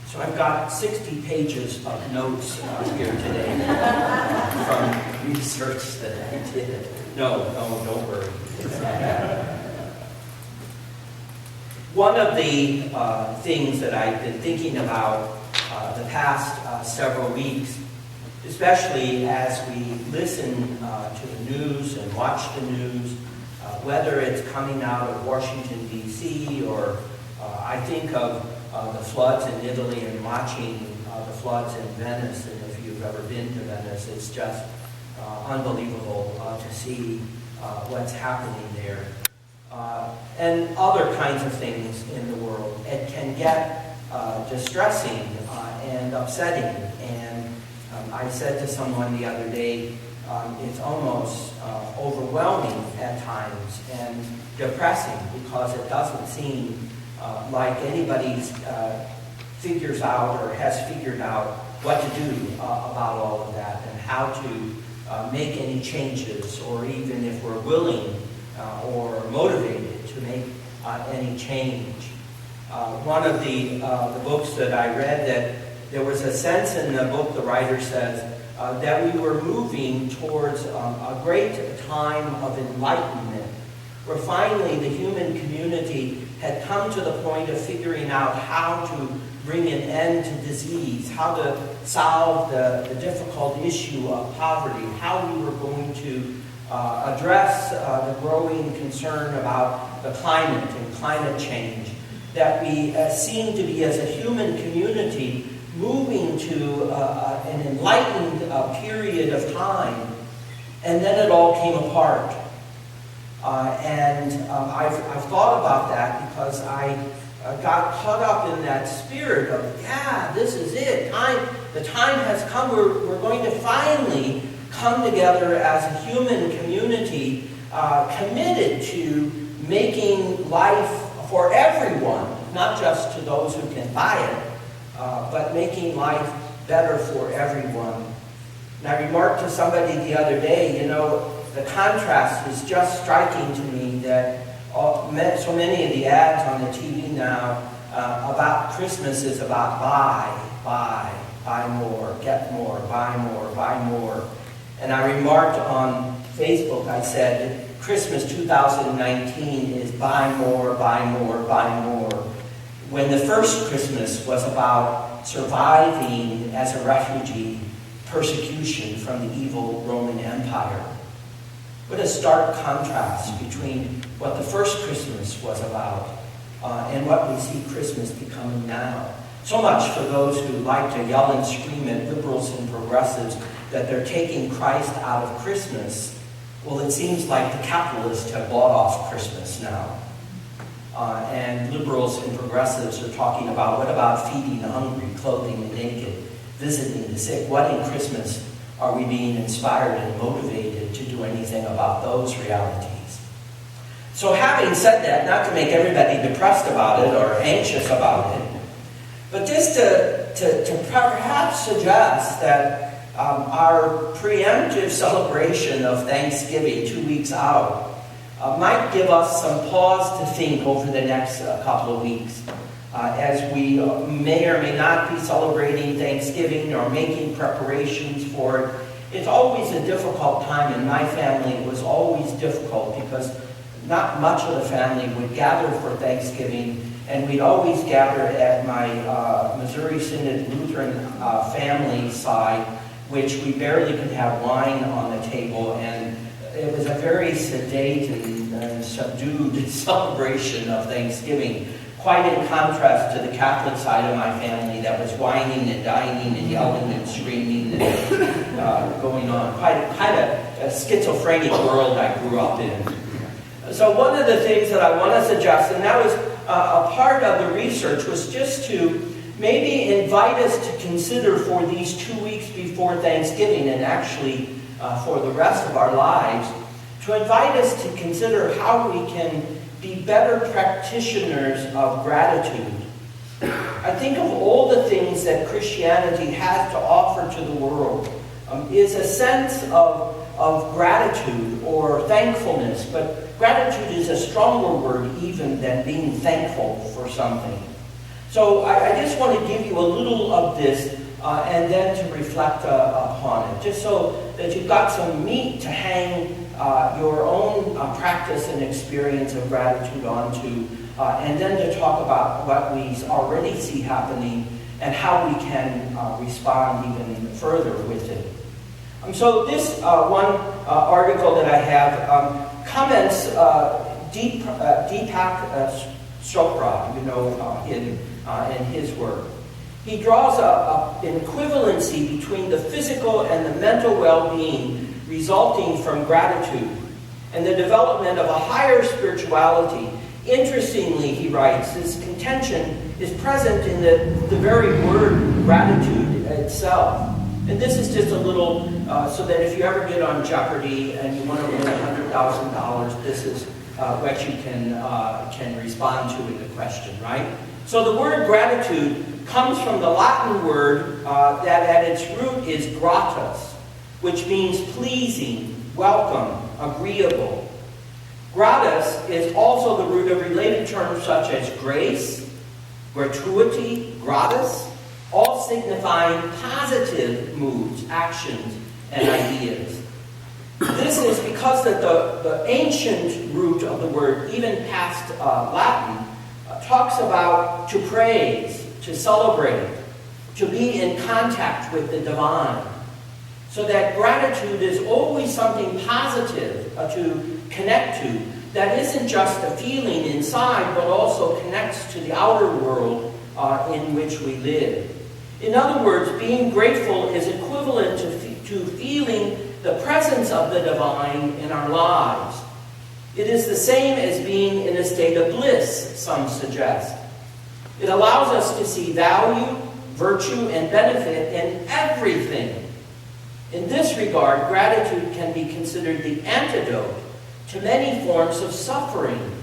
So I've got 60 pages of notes here today from research that I did. No, don't worry. One of the things that I've been thinking about the past several weeks, especially as we listen to the news and watch the news, whether it's coming out of Washington, D.C., or I think of the floods in Italy and watching the floods in Venice, and if you've ever been to Venice, it's just unbelievable to see what's happening there. And other kinds of things in the world. It can get distressing and upsetting. And I said to someone the other day, it's almost overwhelming at times and depressing because it doesn't seem like anybody's figures out or has figured out what to do about all of that and how to make any changes, or even if we're willing or motivated to make any change. One of the books that I read, that there was a sense in the book, the writer says, that we were moving towards a great time of enlightenment, where finally the human community had come to the point of figuring out how to bring an end to disease, how to solve the difficult issue of poverty, how we were going to address the growing concern about the climate and climate change, that we seem to be, as a human community, moving to an enlightened period of time. And then it all came apart. I've thought about that because I got caught up in that spirit of, yeah, this is it. The time has come. We're going to finally come together as a human community committed to making life for everyone, not just to those who can buy it, but making life better for everyone. And I remarked to somebody the other day, the contrast is just striking to me that so many of the ads on the TV now about Christmas is about buy more, get more, buy more, buy more. And I remarked on Facebook, I said, Christmas 2019 is buy more, buy more, buy more. When the first Christmas was about surviving as a refugee, persecution from the evil Roman Empire. What a stark contrast between what the first Christmas was about and what we see Christmas becoming now. So much for those who like to yell and scream at liberals and progressives that they're taking Christ out of Christmas. Well, it seems like the capitalists have bought off Christmas now. And liberals and progressives are talking about, what about feeding the hungry, clothing the naked, visiting the sick? What in Christmas are we being inspired and motivated to do anything about those realities? So having said that, not to make everybody depressed about it or anxious about it, but just to perhaps suggest that our preemptive celebration of Thanksgiving 2 weeks out might give us some pause to think over the next couple of weeks as we may or may not be celebrating Thanksgiving or making preparations for it. It's always a difficult time. In my family, it was always difficult because not much of the family would gather for Thanksgiving, and we'd always gather at my Missouri Synod Lutheran family side, which we barely could have wine on the table, and it was a very sedate and subdued celebration of Thanksgiving, quite in contrast to the Catholic side of my family that was whining and dining and yelling and screaming and going on. Quite a schizophrenic world I grew up in. So one of the things that I want to suggest, and that was a part of the research, was just to maybe invite us to consider for these 2 weeks before Thanksgiving, and actually for the rest of our lives, to invite us to consider how we can be better practitioners of gratitude. I think of all the things that Christianity has to offer to the world is a sense of gratitude or thankfulness, but gratitude is a stronger word even than being thankful for something. So I just want to give you a little of this and then to reflect upon it, just so that you've got some meat to hang your own practice and experience of gratitude onto, and then to talk about what we already see happening and how we can respond even further with it. So this one article that I have comments Deepak Chopra, in his work. He draws an equivalency between the physical and the mental well-being resulting from gratitude and the development of a higher spirituality. Interestingly, he writes, this contention is present in the very word gratitude itself. And this is just a little, so that if you ever get on Jeopardy and you want to win $100,000, this is what you can respond to in the question, right? So the word gratitude comes from the Latin word that at its root is gratus, which means pleasing, welcome, agreeable. Gratus is also the root of related terms such as grace, gratuity, gratis, all signifying positive moods, actions, and ideas. This is because that the ancient root of the word, even past Latin, talks about to praise, to celebrate, to be in contact with the divine. So that gratitude is always something positive to connect to, that isn't just a feeling inside, but also connects to the outer world in which we live. In other words, being grateful is equivalent to feeling the presence of the divine in our lives. It is the same as being in a state of bliss, some suggest. It allows us to see value, virtue, and benefit in everything. In this regard, gratitude can be considered the antidote to many forms of suffering.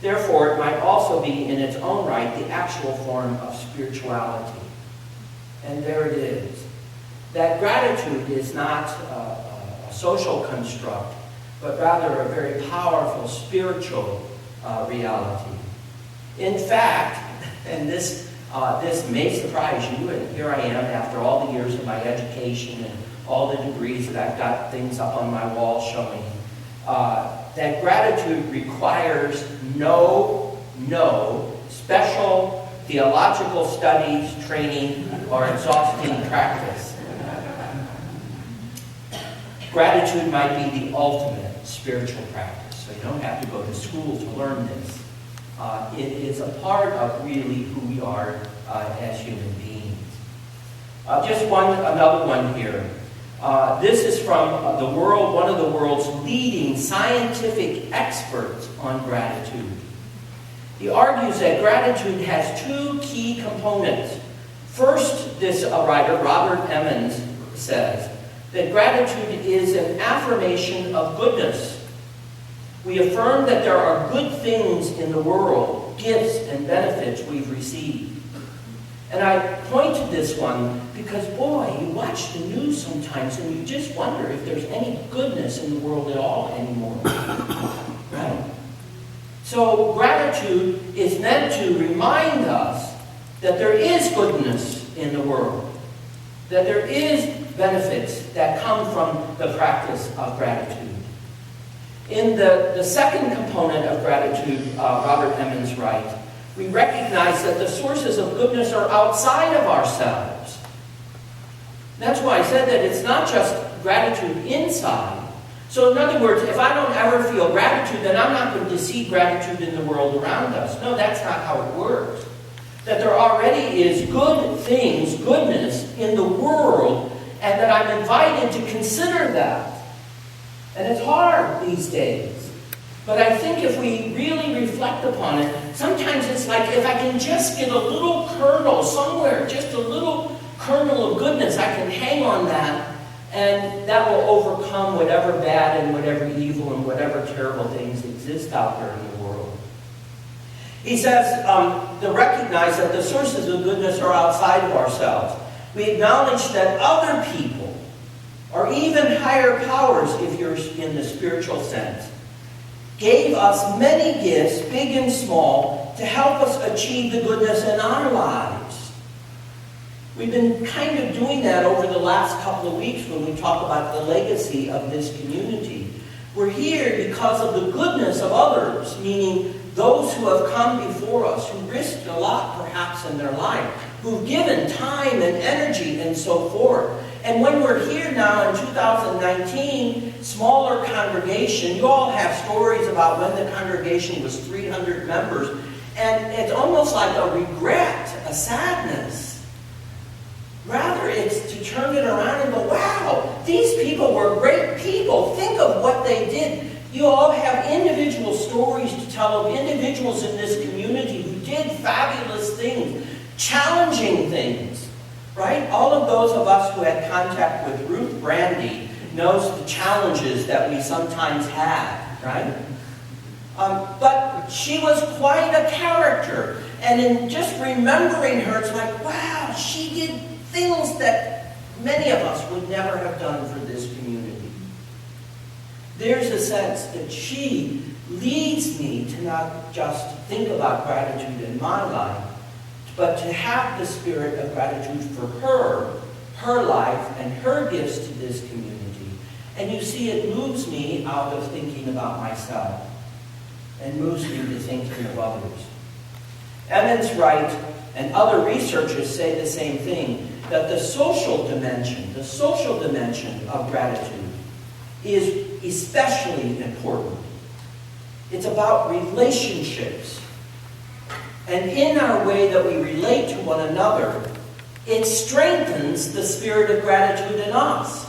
Therefore, it might also be, in its own right, the actual form of spirituality. And there it is. That gratitude is not a social construct, but rather a very powerful spiritual reality. In fact, and this may surprise you, and here I am after all the years of my education and all the degrees that I've got things up on my wall showing, that gratitude requires no special theological studies, training, or exhausting practice. Gratitude might be the ultimate spiritual practice, so you don't have to go to school to learn this. It is a part of really who we are as human beings. Just another one here. This is from one of the world's leading scientific experts on gratitude. He argues that gratitude has two key components. First, this writer, Robert Emmons, says that gratitude is an affirmation of goodness. We affirm that there are good things in the world, gifts and benefits we've received. And I point to this one because, boy, you watch the news sometimes and you just wonder if there's any goodness in the world at all anymore. Right? So gratitude is meant to remind us that there is goodness in the world, that there is benefits that come from the practice of gratitude. In the second component of gratitude, Robert Emmons writes, we recognize that the sources of goodness are outside of ourselves. That's why I said that it's not just gratitude inside. So in other words, if I don't ever feel gratitude, then I'm not going to see gratitude in the world around us. No, that's not how it works. That there already is good things, goodness in the world, and that I'm invited to consider that. And it's hard these days. But I think if we really reflect upon it, sometimes it's like if I can just get a little kernel somewhere, just a little kernel of goodness, I can hang on that, and that will overcome whatever bad and whatever evil and whatever terrible things exist out there in the world. He says to recognize that the sources of goodness are outside of ourselves. We acknowledge that other people, or even higher powers, if you're in the spiritual sense, gave us many gifts, big and small, to help us achieve the goodness in our lives. We've been kind of doing that over the last couple of weeks when we talk about the legacy of this community. We're here because of the goodness of others, meaning those who have come before us, who risked a lot perhaps in their life, who've given time and energy and so forth. And when we're here now in 2019, smaller congregation, you all have stories about when the congregation was 300 members, and it's almost like a regret, a sadness. Rather, it's to turn it around and go, wow, these people were great people. Think of what they did. You all have individual stories to tell of individuals in this community who did fabulous things, challenging things, right? All of those of us who had contact with Ruth Brandy knows the challenges that we sometimes had, right? But she was quite a character. And in just remembering her, it's like, wow, she did things that many of us would never have done for this community. There's a sense that she leads me to not just think about gratitude in my life, but to have the spirit of gratitude for her life, and her gifts to this community. And you see, it moves me out of thinking about myself and moves me to thinking of others. Emmons Wright and other researchers say the same thing, that the social dimension of gratitude is especially important. It's about relationships. And in our way that we relate to one another, it strengthens the spirit of gratitude in us.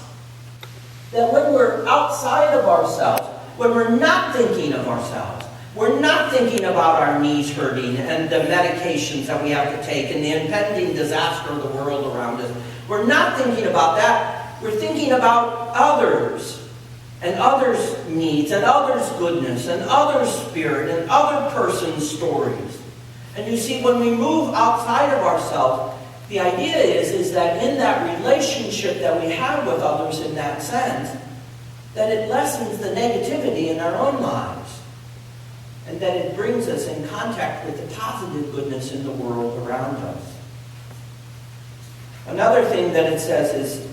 That when we're outside of ourselves, when we're not thinking of ourselves, we're not thinking about our knees hurting and the medications that we have to take and the impending disaster of the world around us. We're not thinking about that. We're thinking about others and others' needs and others' goodness and others' spirit and other persons' stories. And you see, when we move outside of ourselves, the idea is that in that relationship that we have with others in that sense, that it lessens the negativity in our own lives. And that it brings us in contact with the positive goodness in the world around us. Another thing that it says is,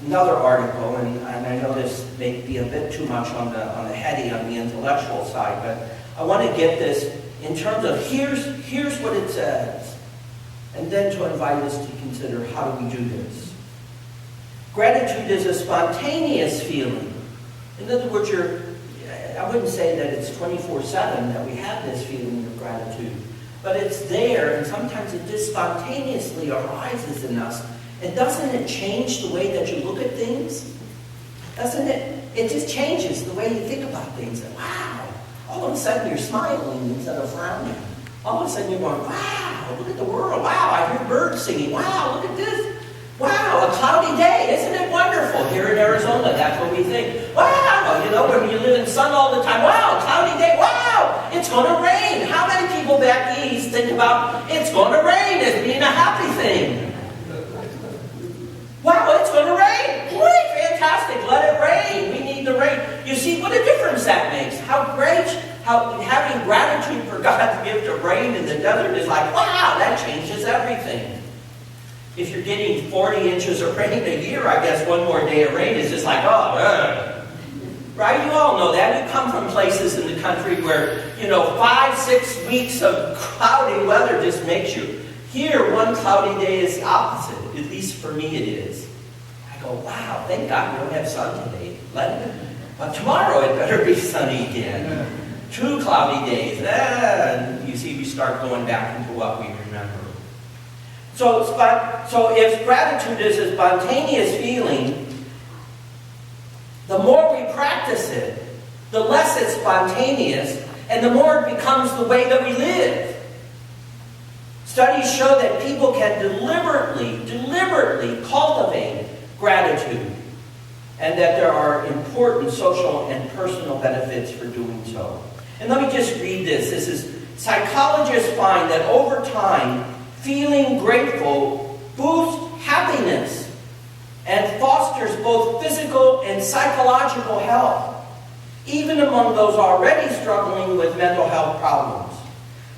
another article, and I know this may be a bit too much on the heady, on the intellectual side, but I want to get this in terms of here's what it says, and then to invite us to consider how do we do this. Gratitude is a spontaneous feeling. In other words, I wouldn't say that it's 24/7 that we have this feeling of gratitude, but it's there, and sometimes it just spontaneously arises in us. And doesn't it change the way that you look at things? Doesn't it? It just changes the way you think about things. And wow, all of a sudden you're smiling instead of frowning. All of a sudden you're going, wow, look at the world. Wow, I hear birds singing. Wow, look at this. Wow, a cloudy day. Isn't it wonderful? Here in Arizona, that's what we think. Wow, when you live in sun all the time. Wow, cloudy day. Wow, it's going to rain. How many people back east think about it's going to rain as being a happy thing? Wow, it's going to rain. Great, fantastic. Let it rain. We need the rain. You see what a difference that makes. How great, how having gratitude for God's gift of rain in the desert is like, wow, that changes everything. If you're getting 40 inches of rain a year, I guess one more day of rain is just like, oh, right? You all know that. You come from places in the country where, 5-6 weeks of cloudy weather just makes you. Here, one cloudy day is the opposite. At least for me it is. I go, wow, thank God we don't have sun today. But tomorrow it better be sunny again. 2 cloudy days. And you see, we start going back into what we remember. So if gratitude is a spontaneous feeling, the more we practice it, the less it's spontaneous, and the more it becomes the way that we live. Studies show that people can deliberately cultivate gratitude, and that there are important social and personal benefits for doing so. And let me just read this. Psychologists find that over time, feeling grateful boosts happiness and fosters both physical and psychological health, even among those already struggling with mental health problems.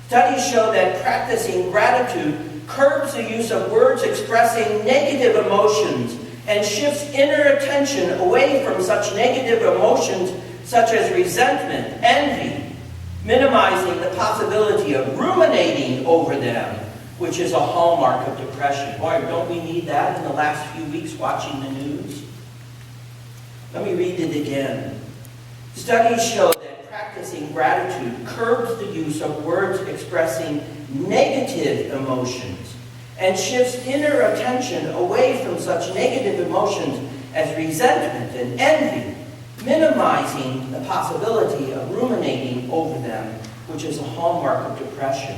Studies show that practicing gratitude curbs the use of words expressing negative emotions and shifts inner attention away from such negative emotions such as resentment, envy, minimizing the possibility of ruminating over them, which is a hallmark of depression. Boy, don't we need that in the last few weeks watching the news? Let me read it again. Studies show that practicing gratitude curbs the use of words expressing negative emotions and shifts inner attention away from such negative emotions as resentment and envy, minimizing the possibility of ruminating over them, which is a hallmark of depression.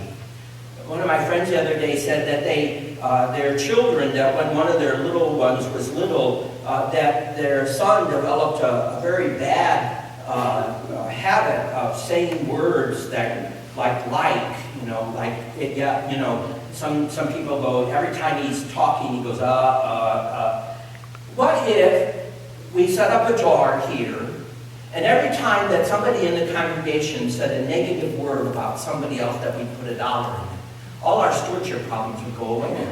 One of my friends the other day said that their children, that when one of their little ones was little, that their son developed a very bad habit of saying words that some people go, every time he's talking, he goes, What if we set up a jar here, and every time that somebody in the congregation said a negative word about somebody else, that we put $1 in it? All our stewardship problems would go away.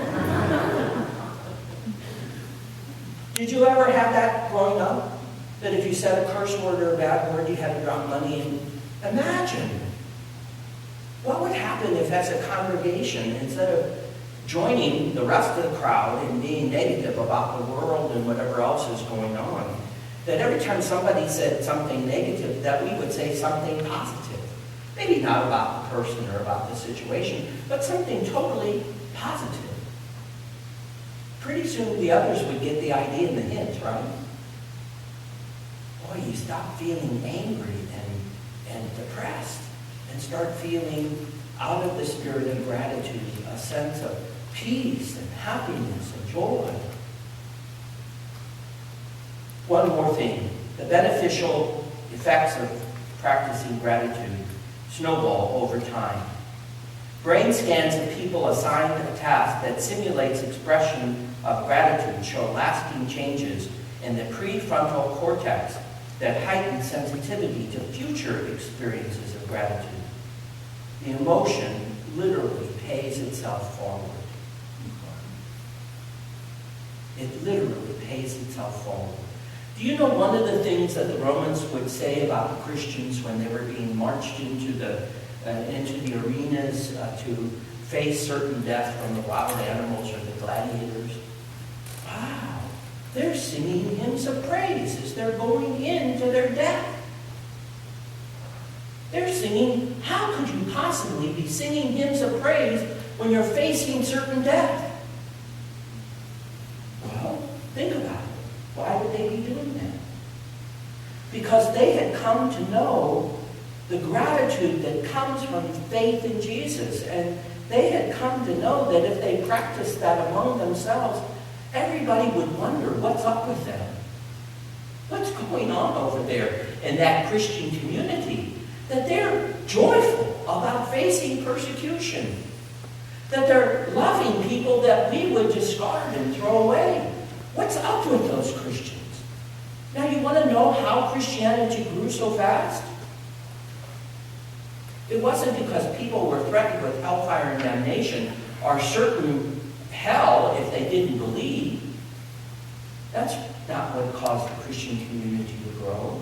Did you ever have that growing up? That if you said a curse word or a bad word, you had to drop money in? Imagine. What would happen if as a congregation, instead of joining the rest of the crowd in being negative about the world and whatever else is going on, that every time somebody said something negative, that we would say something positive? Maybe not about the person or about the situation, but something totally positive. Pretty soon the others would get the idea and the hint, right? Boy, you stop feeling angry and depressed and start feeling, out of the spirit of gratitude, a sense of peace and happiness and joy. One more thing. The beneficial effects of practicing gratitude snowball over time. Brain scans of people assigned a task that simulates expression of gratitude show lasting changes in the prefrontal cortex that heighten sensitivity to future experiences of gratitude. The emotion literally pays itself forward. It literally pays itself forward. Do you know one of the things that the Romans would say about the Christians when they were being marched into the arenas to face certain death from the wild animals or the gladiators? Wow, they're singing hymns of praise as they're going into their death. They're singing, how could you possibly be singing hymns of praise when you're facing certain death? Well, think about it. Why would they be doing that? Because they had come to know the gratitude that comes from faith in Jesus. And they had come to know that if they practiced that among themselves, everybody would wonder, what's up with them? What's going on over there in that Christian community? That they're joyful about facing persecution. That they're loving people that we would discard and throw away. What's up with those Christians? Now, you want to know how Christianity grew so fast? It wasn't because people were threatened with hellfire and damnation or certain hell if they didn't believe. That's not what caused the Christian community to grow.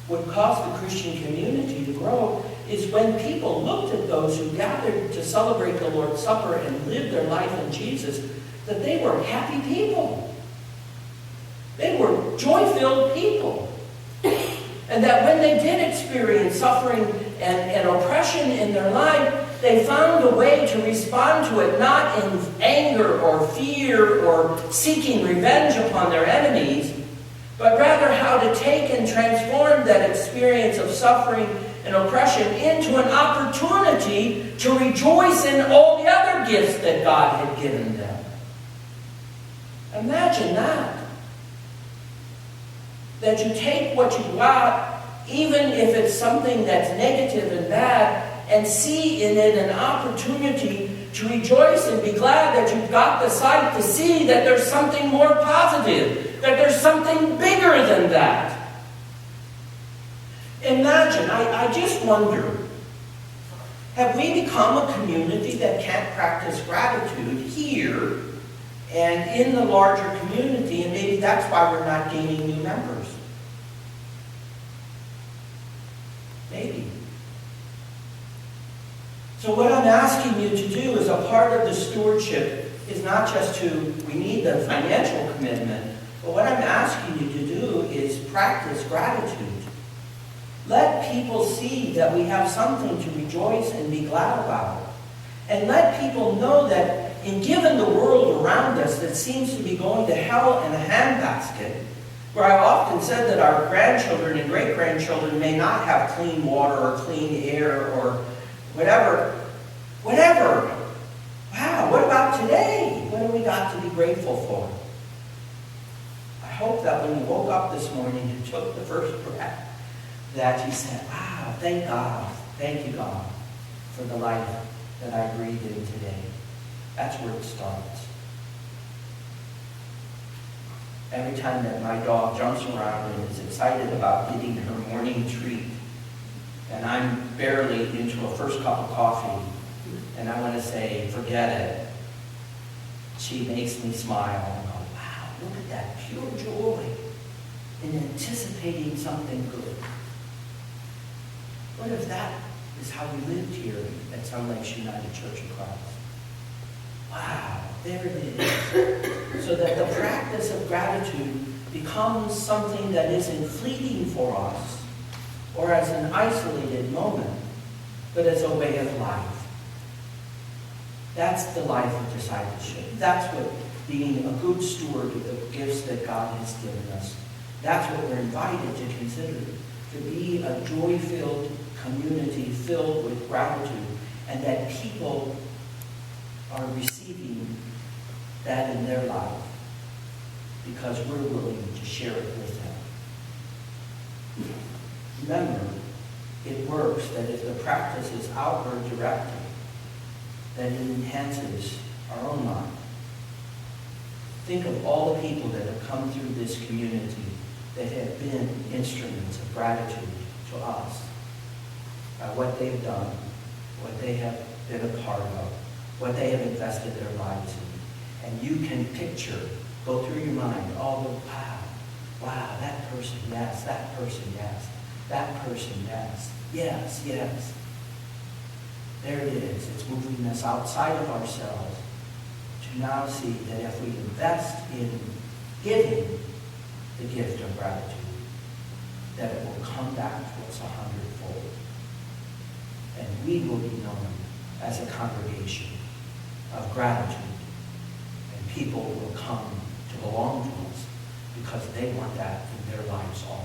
What caused the Christian community to grow is when people looked at those who gathered to celebrate the Lord's Supper and lived their life in Jesus, that they were happy people. They were joy-filled people. And that when they did experience suffering and oppression in their life, they found a way to respond to it, not in anger or fear or seeking revenge upon their enemies, but rather how to take and transform that experience of suffering and oppression into an opportunity to rejoice in all the other gifts that God had given them. Imagine that. That you take what you got, even if it's something that's negative and bad, and see in it an opportunity to rejoice and be glad that you've got the sight to see that there's something more positive, that there's something bigger than that. Imagine, I just wonder, Have we become a community that can't practice gratitude here and in the larger community, and maybe that's why we're not gaining new members? Maybe. So what I'm asking you to do as a part of the stewardship is not just we need the financial commitment, but what I'm asking you to do is practice gratitude. Let people see that we have something to rejoice and be glad about. And let people know that given the world around us that seems to be going to hell in a handbasket, where I often said that our grandchildren and great-grandchildren may not have clean water or clean air or whatever. Wow, what about today? What have we got to be grateful for? I hope that when you woke up this morning, you took the first breath, that you said, wow, thank you, God, for the life that I breathed in today. That's where it starts. Every time that my dog jumps around and is excited about getting her morning treat, and I'm barely into a first cup of coffee, and I want to say, forget it, she makes me smile and go, wow, look at that pure joy in anticipating something good. What if that is how we lived here at Sun Lakes United Church of Christ? Wow, there it is. So that the practice of gratitude becomes something that isn't fleeting for us or as an isolated moment, but as a way of life. That's the life of discipleship. That's what being a good steward of the gifts that God has given us. That's what we're invited to consider. To be a joy-filled community filled with gratitude, and that people are receiving that in their life because we're willing to share it with them. Remember, it works that if the practice is outward directed, that it enhances our own life. Think of all the people that have come through this community that have been instruments of gratitude to us by what they've done, what they have been a part of, what they have invested their lives in. And you can picture, go through your mind, all the, wow, that person, yes, that person, yes, that person, yes, yes. There it is. It's moving us outside of ourselves to now see that if we invest in giving the gift of gratitude, that it will come back to us 100-fold. And we will be known as a congregation of gratitude. And people will come to belong to us because they want that in their lives also.